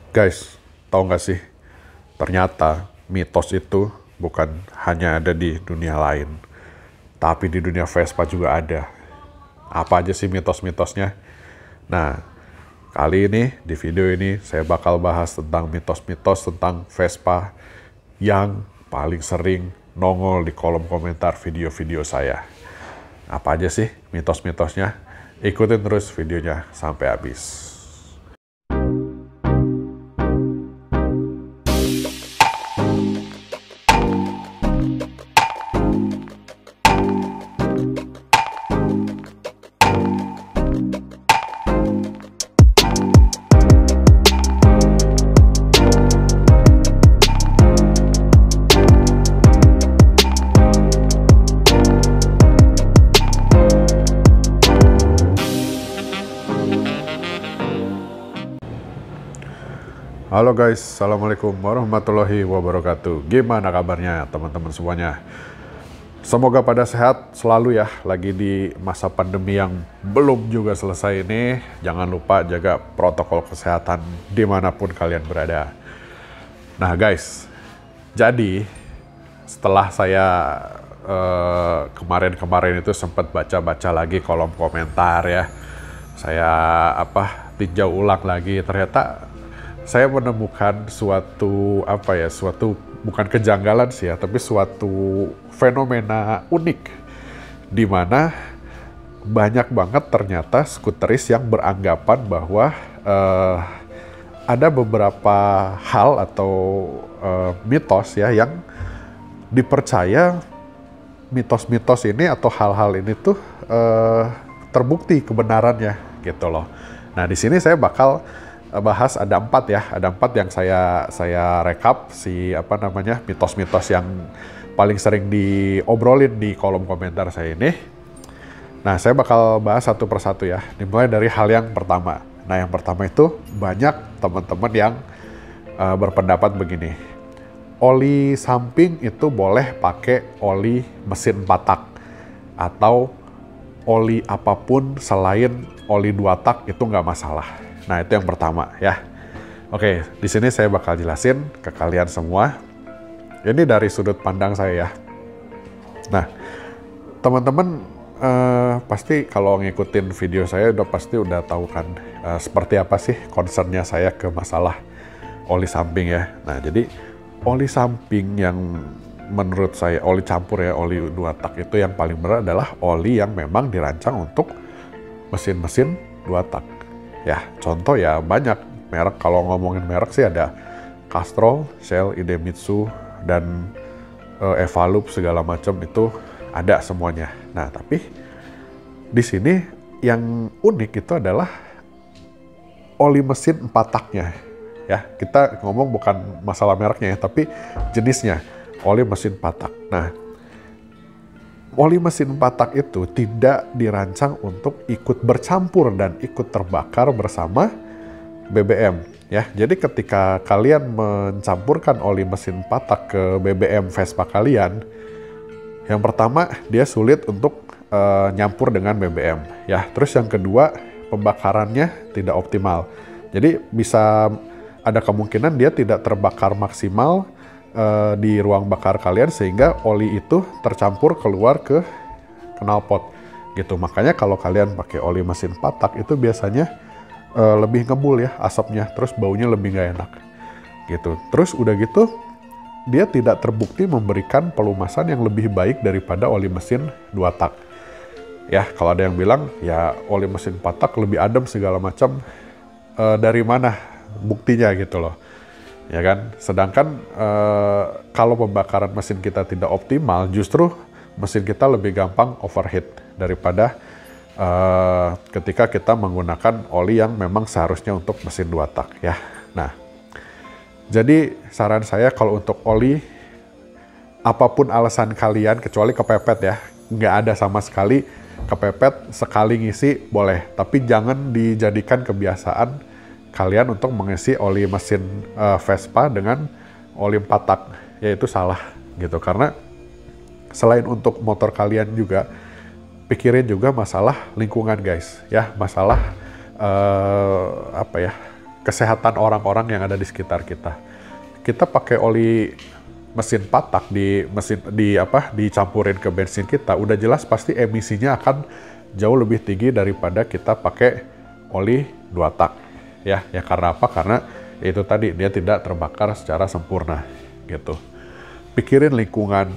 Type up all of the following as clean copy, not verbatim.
Guys, tahu nggak sih? Ternyata mitos itu bukan hanya ada di dunia lain, tapi di dunia Vespa juga ada. Apa aja sih mitos-mitosnya? Nah, kali ini di video ini saya bakal bahas tentang mitos-mitos tentang Vespa yang paling sering nongol di kolom komentar video-video saya. Apa aja sih mitos-mitosnya? Ikutin terus videonya sampai habis. Halo guys, Assalamualaikum warahmatullahi wabarakatuh. Gimana kabarnya teman-teman semuanya? Semoga pada sehat selalu ya, lagi di masa pandemi yang belum juga selesai ini. Jangan lupa jaga protokol kesehatan dimanapun kalian berada. Nah guys, jadi setelah saya kemarin-kemarin itu sempat baca-baca lagi kolom komentar ya, saya tinjau ulang lagi, ternyata saya menemukan suatu suatu bukan kejanggalan sih ya, tapi suatu fenomena unik di mana banyak banget ternyata skuteris yang beranggapan bahwa ada beberapa hal atau mitos ya yang dipercaya mitos-mitos ini atau hal-hal ini tuh terbukti kebenarannya gitu loh. Nah di sini saya bakal bahas ada 4 ya, ada 4 yang saya rekap mitos-mitos yang paling sering diobrolin di kolom komentar saya ini. Nah, saya bakal bahas satu persatu ya, dimulai dari hal yang pertama. Nah, yang pertama itu banyak teman-teman yang berpendapat begini, oli samping itu boleh pakai oli mesin 4 tak, atau oli apapun selain oli 2 tak itu nggak masalah. Nah, itu yang pertama ya. Oke, di sini saya bakal jelasin ke kalian semua. Ini dari sudut pandang saya ya. Nah, teman-teman pasti kalau ngikutin video saya pasti udah tahu kan seperti apa sih concernnya saya ke masalah oli samping ya. Nah, jadi oli samping yang menurut saya, oli campur ya, oli 2 tak itu yang paling benar adalah oli yang memang dirancang untuk mesin-mesin 2 tak. Ya, contoh ya banyak merek, kalau ngomongin merek sih ada Castrol, Shell, Idemitsu, dan Evalup segala macam itu ada semuanya. Nah, tapi di sini yang unik itu adalah oli mesin 4 taknya. Ya, kita ngomong bukan masalah mereknya ya, tapi jenisnya oli mesin 4 tak. Nah, oli mesin 4 tak itu tidak dirancang untuk ikut bercampur dan ikut terbakar bersama BBM ya. Jadi ketika kalian mencampurkan oli mesin 4 tak ke BBM Vespa kalian, yang pertama dia sulit untuk nyampur dengan BBM ya. Terus yang kedua, pembakarannya tidak optimal. Jadi bisa ada kemungkinan dia tidak terbakar maksimal di ruang bakar kalian, sehingga oli itu tercampur keluar ke knalpot gitu. Makanya kalau kalian pakai oli mesin 4 tak itu biasanya lebih ngebul ya asapnya, terus baunya lebih nggak enak gitu. Terus udah gitu dia tidak terbukti memberikan pelumasan yang lebih baik daripada oli mesin 2 tak ya. Kalau ada yang bilang ya oli mesin 4 tak lebih adem segala macam, dari mana buktinya gitu loh ya kan. Sedangkan kalau pembakaran mesin kita tidak optimal, justru mesin kita lebih gampang overheat daripada ketika kita menggunakan oli yang memang seharusnya untuk mesin 2 tak ya. Nah, jadi saran saya kalau untuk oli, apapun alasan kalian kecuali kepepet ya, nggak ada sama sekali kepepet, sekali ngisi boleh, tapi jangan dijadikan kebiasaan kalian untuk mengisi oli mesin Vespa dengan oli 4 tak, yaitu salah gitu. Karena selain untuk motor kalian juga, pikirin juga masalah lingkungan guys ya, masalah kesehatan orang-orang yang ada di sekitar kita. Kita pakai oli mesin 4 tak dicampurin ke bensin kita, udah jelas pasti emisinya akan jauh lebih tinggi daripada kita pakai oli 2 tak. Ya karena apa? Karena itu tadi dia tidak terbakar secara sempurna gitu. Pikirin lingkungan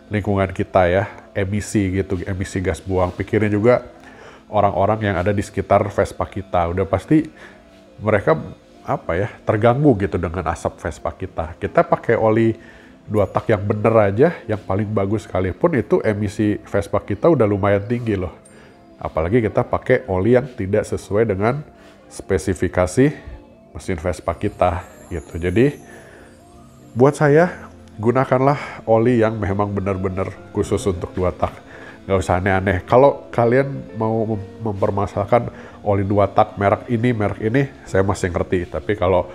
lingkungan kita ya, emisi gitu, emisi gas buang. Pikirin juga orang-orang yang ada di sekitar Vespa kita. Udah pasti mereka terganggu gitu dengan asap Vespa kita. Kita pakai oli 2 tak yang bener aja, yang paling bagus sekalipun, itu emisi Vespa kita udah lumayan tinggi loh. Apalagi kita pakai oli yang tidak sesuai dengan spesifikasi mesin Vespa kita gitu. Jadi buat saya, gunakanlah oli yang memang benar-benar khusus untuk 2 tak. Nggak usah aneh-aneh. Kalau kalian mau mempermasalahkan oli 2 tak merek ini, saya masih ngerti. Tapi kalau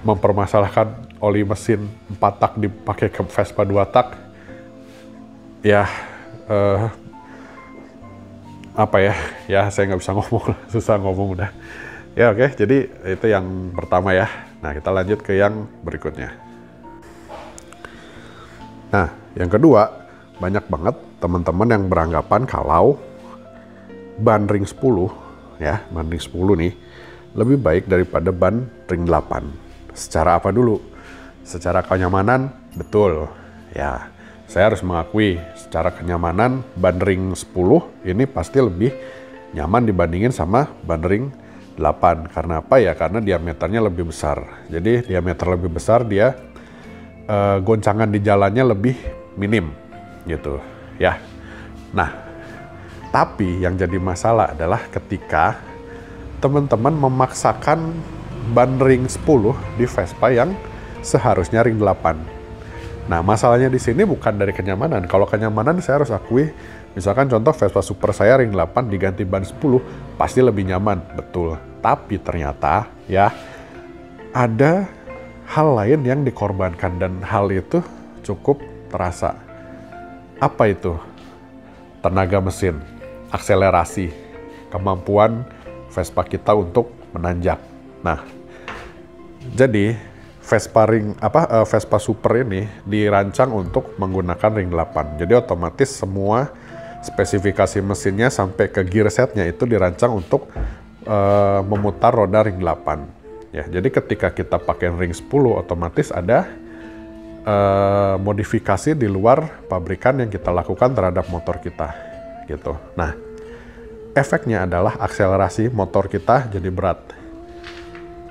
mempermasalahkan oli mesin 4 tak dipakai ke Vespa 2 tak, ya saya nggak bisa ngomong, susah ngomong udah. Ya oke, jadi itu yang pertama ya. Nah, kita lanjut ke yang berikutnya. Nah, yang kedua, banyak banget teman-teman yang beranggapan kalau ban ring 10 nih lebih baik daripada ban ring 8. Secara apa dulu? Secara kenyamanan, betul. Ya, saya harus mengakui secara kenyamanan ban ring 10 ini pasti lebih nyaman dibandingin sama ban ring 8. Karena apa ya? Karena diameternya lebih besar. Jadi diameter lebih besar, dia goncangan di jalannya lebih minim gitu ya. Nah, tapi yang jadi masalah adalah ketika teman-teman memaksakan ban ring 10 di Vespa yang seharusnya ring 8. Nah, masalahnya di sini bukan dari kenyamanan. Kalau kenyamanan saya harus akui, misalkan contoh Vespa Super saya ring 8 diganti ban 10, pasti lebih nyaman, betul. Tapi ternyata ya ada hal lain yang dikorbankan, dan hal itu cukup terasa. Apa itu? Tenaga mesin, akselerasi, kemampuan Vespa kita untuk menanjak. Nah, jadi Vespa Super ini dirancang untuk menggunakan ring 8. Jadi otomatis semua spesifikasi mesinnya sampai ke gear setnya itu dirancang untuk memutar roda ring 8. Ya, jadi ketika kita pakai ring 10, otomatis ada modifikasi di luar pabrikan yang kita lakukan terhadap motor kita, gitu. Nah, efeknya adalah akselerasi motor kita jadi berat.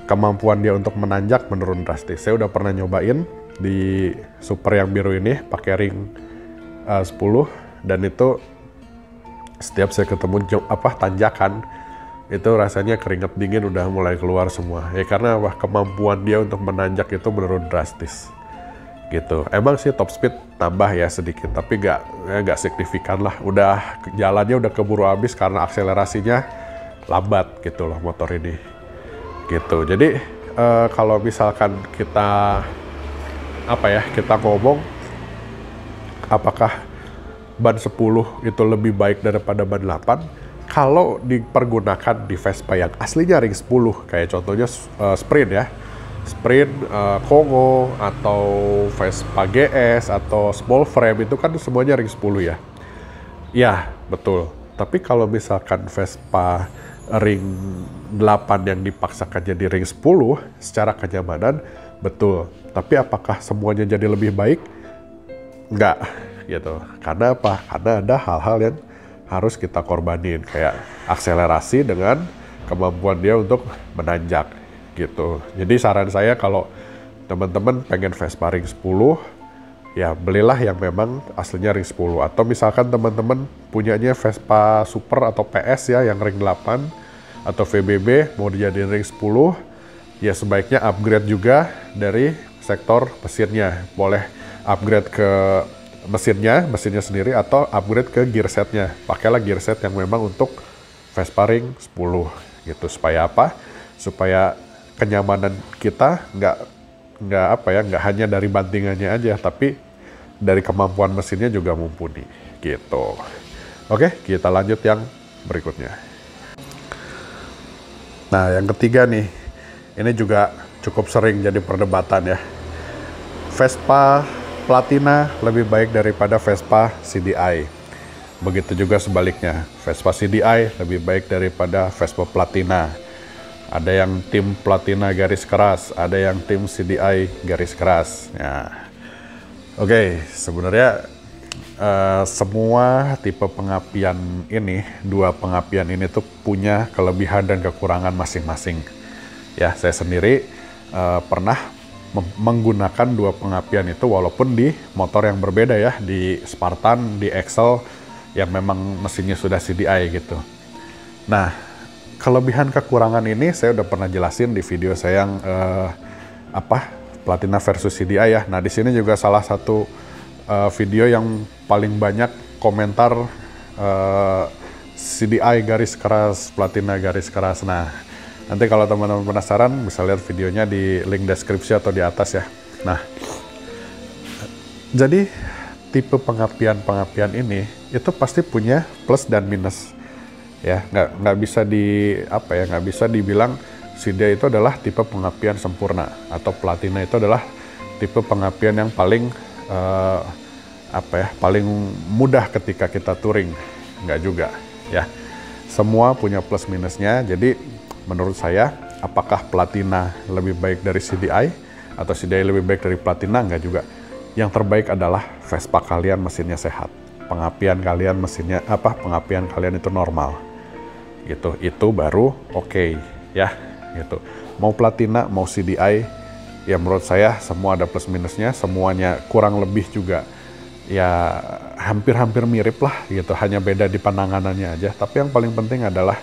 Kemampuan dia untuk menanjak menurun drastis. Saya udah pernah nyobain di Super yang biru ini pakai ring 10, dan itu setiap saya ketemu tanjakan, itu rasanya keringat dingin udah mulai keluar semua. Ya karena kemampuan dia untuk menanjak itu menurun drastis. Gitu. Emang sih top speed tambah ya sedikit, tapi nggak signifikan lah. Udah jalannya udah keburu habis karena akselerasinya lambat gitu loh motor ini. Gitu. Jadi kalau misalkan kita ngomong apakah ban 10 itu lebih baik daripada ban 8? Kalau dipergunakan di Vespa yang aslinya ring 10, kayak contohnya Sprint ya, Sprint, Kongo, atau Vespa GS, atau small frame, itu kan semuanya ring 10 ya. Ya, betul. Tapi kalau misalkan Vespa ring 8 yang dipaksakan jadi ring 10, secara kenyamanan, betul. Tapi apakah semuanya jadi lebih baik? Enggak, gitu. Karena apa? Karena ada hal-hal yang harus kita korbanin, kayak akselerasi dengan kemampuan dia untuk menanjak gitu. Jadi saran saya kalau teman-teman pengen Vespa ring 10, ya belilah yang memang aslinya ring 10. Atau misalkan teman-teman punyanya Vespa Super atau PS ya yang ring 8 atau VBB mau dijadiin ring 10, ya sebaiknya upgrade juga dari sektor mesinnya. Boleh upgrade ke mesinnya sendiri, atau upgrade ke gear setnya. Pakailah gear set yang memang untuk Vespa ring 10 gitu. Supaya apa? Supaya kenyamanan kita nggak hanya dari bantingannya aja, tapi dari kemampuan mesinnya juga mumpuni gitu. Oke, kita lanjut yang berikutnya. Nah, yang ketiga nih, ini juga cukup sering jadi perdebatan ya. Vespa Platina lebih baik daripada Vespa CDI. Begitu juga sebaliknya, Vespa CDI lebih baik daripada Vespa Platina. Ada yang tim Platina garis keras, ada yang tim CDI garis keras. Ya. Oke, sebenarnya semua tipe pengapian ini, dua pengapian ini tuh punya kelebihan dan kekurangan masing-masing. Ya, saya sendiri pernah menggunakan dua pengapian itu walaupun di motor yang berbeda ya, di Spartan, di Excel yang memang mesinnya sudah CDI gitu. Nah, kelebihan kekurangan ini saya udah pernah jelasin di video saya yang Platina versus CDI ya. Nah, di sini juga salah satu video yang paling banyak komentar CDI garis keras, Platina garis keras. Nah, nanti kalau teman-teman penasaran bisa lihat videonya di link deskripsi atau di atas ya. Nah, jadi tipe pengapian ini itu pasti punya plus dan minus ya. Nggak bisa dibilang CDI itu adalah tipe pengapian sempurna atau Platina itu adalah tipe pengapian yang paling paling mudah ketika kita touring. Nggak juga ya. Semua punya plus minusnya. Jadi menurut saya, apakah Platina lebih baik dari CDI atau CDI lebih baik dari Platina? Enggak juga. Yang terbaik adalah Vespa kalian mesinnya sehat, pengapian kalian pengapian kalian itu normal. Gitu. Itu baru oke, ya, gitu. Mau Platina, mau CDI, ya menurut saya semua ada plus minusnya, semuanya kurang lebih juga ya hampir-hampir mirip lah gitu, hanya beda di penanganannya aja. Tapi yang paling penting adalah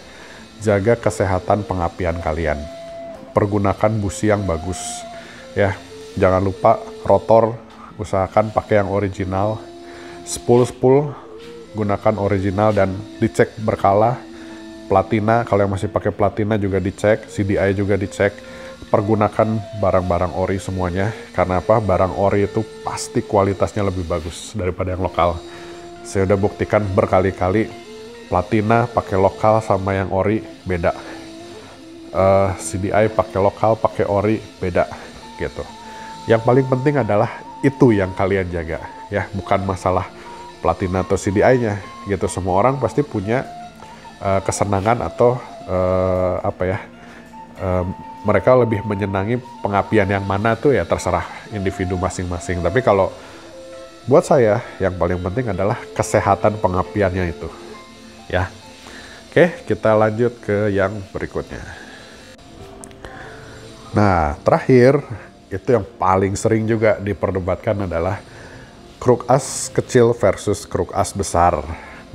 jaga kesehatan pengapian kalian. Pergunakan busi yang bagus. Ya, jangan lupa rotor usahakan pakai yang original. Spool gunakan original dan dicek berkala. Platina, kalau yang masih pakai Platina juga dicek, CDI juga dicek. Pergunakan barang-barang ori semuanya. Karena apa? Barang ori itu pasti kualitasnya lebih bagus daripada yang lokal. Saya udah buktikan berkali-kali. Platina pakai lokal sama yang ori beda. CDI pakai lokal, pakai ori beda gitu. Yang paling penting adalah itu yang kalian jaga ya, bukan masalah Platina atau CDI-nya gitu. Semua orang pasti punya kesenangan atau mereka lebih menyenangi pengapian yang mana tuh ya terserah individu masing-masing. Tapi kalau buat saya yang paling penting adalah kesehatan pengapiannya itu. Ya, oke, kita lanjut ke yang berikutnya. Nah, terakhir itu yang paling sering juga diperdebatkan adalah kruk as kecil versus kruk as besar.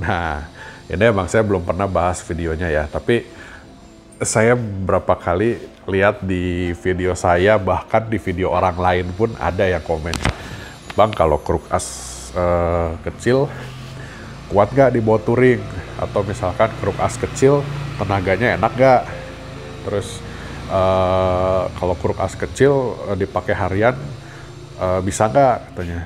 Nah, ini emang saya belum pernah bahas videonya ya, tapi saya berapa kali lihat di video saya, bahkan di video orang lain pun ada yang komen, "Bang, kalau kruk as kecil kuat nggak dibawa touring?" Atau misalkan kruk as kecil tenaganya enak nggak? Terus kalau kruk as kecil dipakai harian bisa nggak katanya.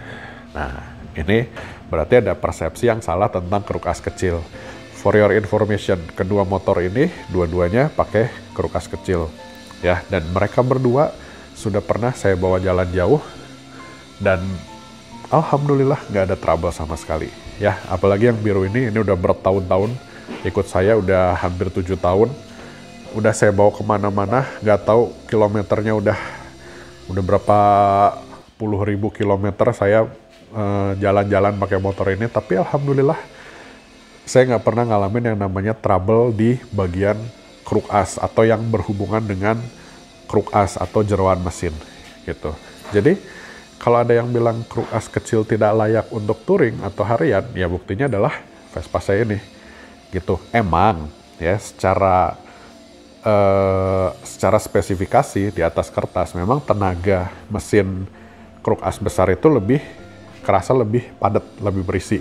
Nah, ini berarti ada persepsi yang salah tentang kruk as kecil. For your information, kedua motor ini dua-duanya pakai kruk as kecil ya, dan mereka berdua sudah pernah saya bawa jalan jauh dan alhamdulillah nggak ada trouble sama sekali. Ya, apalagi yang biru ini udah bertahun-tahun ikut saya, udah hampir 7 tahun. Udah saya bawa kemana-mana, nggak tahu kilometernya udah berapa puluh ribu kilometer saya jalan-jalan pakai motor ini. Tapi alhamdulillah saya nggak pernah ngalamin yang namanya trouble di bagian kruk as atau yang berhubungan dengan kruk as atau jeroan mesin gitu. Jadi kalau ada yang bilang kruk as kecil tidak layak untuk touring atau harian, ya buktinya adalah Vespa saya ini, gitu. Emang ya secara spesifikasi di atas kertas memang tenaga mesin kruk as besar itu kerasa lebih padat, lebih berisi.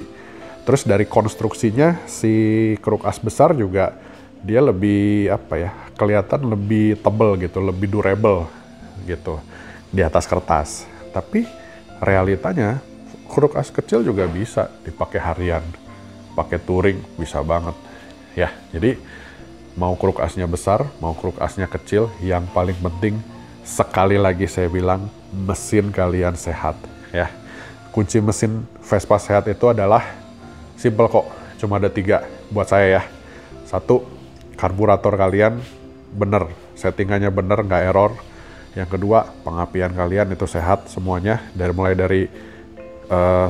Terus dari konstruksinya si kruk as besar juga dia lebih kelihatan lebih tebal gitu, lebih durable gitu di atas kertas. Tapi realitanya kruk as kecil juga bisa dipakai harian, pakai touring bisa banget ya. Jadi Mau kruk asnya besar, mau kruk asnya kecil, yang paling penting sekali lagi saya bilang mesin kalian sehat ya. Kunci mesin Vespa sehat itu adalah simple kok, cuma ada 3 buat saya ya. 1, karburator kalian bener, settingannya bener, nggak error. Yang kedua, pengapian kalian itu sehat semuanya, mulai dari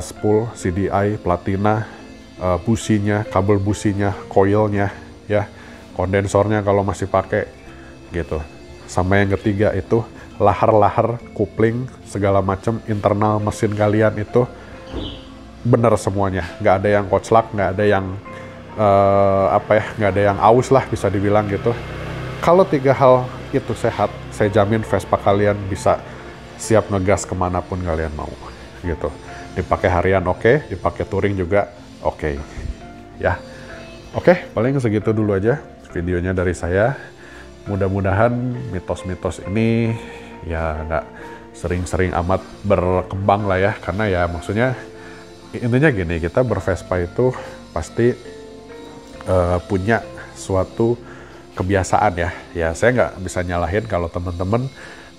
spool, CDI, platina, businya, kabel businya, coilnya, ya, kondensornya kalau masih pakai gitu. Sama yang ketiga itu lahar-lahar, kupling, segala macam internal mesin kalian itu bener semuanya, nggak ada yang koclak, nggak ada yang nggak ada yang aus lah bisa dibilang gitu. Kalau 3 hal itu sehat, saya jamin Vespa kalian bisa siap ngegas kemanapun kalian mau gitu. Dipakai harian oke, dipakai touring juga oke. Ya. Oke, paling segitu dulu aja videonya dari saya. Mudah-mudahan mitos-mitos ini ya nggak sering-sering amat berkembang lah ya, karena ya maksudnya intinya gini, kita bervespa itu pasti punya suatu kebiasaan ya. Ya saya nggak bisa nyalahin kalau teman-teman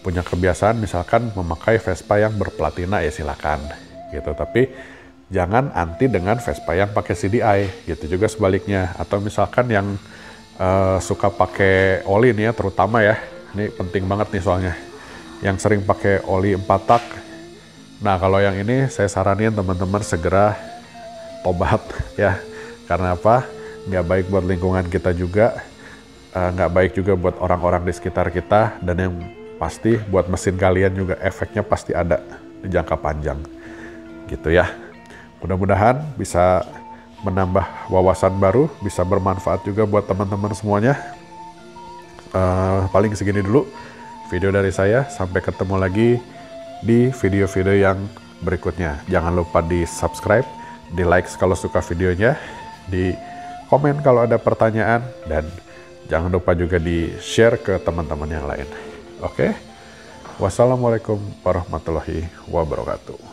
punya kebiasaan misalkan memakai Vespa yang berplatina, ya silakan gitu. Tapi jangan anti dengan Vespa yang pakai CDI gitu, juga sebaliknya. Atau misalkan yang suka pakai oli nih ya, terutama ya, ini penting banget nih soalnya, yang sering pakai oli 4 tak. Nah kalau yang ini saya saranin teman-teman segera tobat ya. Karena apa? Nggak baik buat lingkungan kita juga, nggak baik juga buat orang-orang di sekitar kita, dan yang pasti buat mesin kalian juga efeknya pasti ada di jangka panjang gitu ya. Mudah-mudahan bisa menambah wawasan baru, bisa bermanfaat juga buat teman-teman semuanya. Paling segini dulu video dari saya, sampai ketemu lagi di video-video yang berikutnya. Jangan lupa di subscribe, di like kalau suka videonya, di komen kalau ada pertanyaan, dan jangan lupa juga di share ke teman-teman yang lain. Oke? Wassalamualaikum warahmatullahi wabarakatuh.